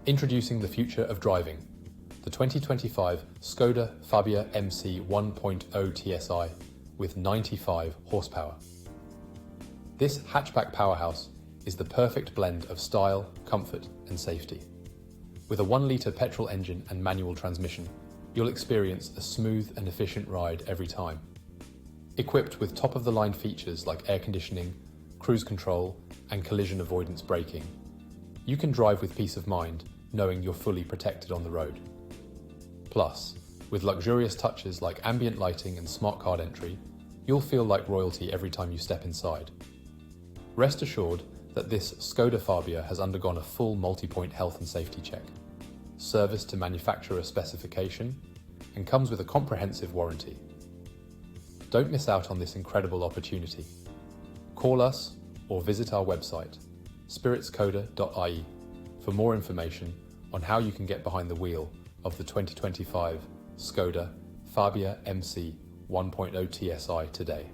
Introducing the future of driving, the 2025 Skoda Fabia MC 1.0 TSI with 95 horsepower. This hatchback powerhouse is the perfect blend of style, comfort and safety. With a 1-litre petrol engine and manual transmission, you'll experience a smooth and efficient ride every time. Equipped with top-of-the-line features like air conditioning, cruise control and collision avoidance braking, you can drive with peace of mind knowing you're fully protected on the road. Plus, with luxurious touches like ambient lighting and smart card entry, you'll feel like royalty every time you step inside. Rest assured that this Skoda Fabia has undergone a full multi-point health and safety check, serviced to manufacturer specification, and comes with a comprehensive warranty. Don't miss out on this incredible opportunity. Call us or visit our website, spiritskoda.ie, for more information on how you can get behind the wheel of the 2025 Skoda Fabia MC 1.0 TSI today.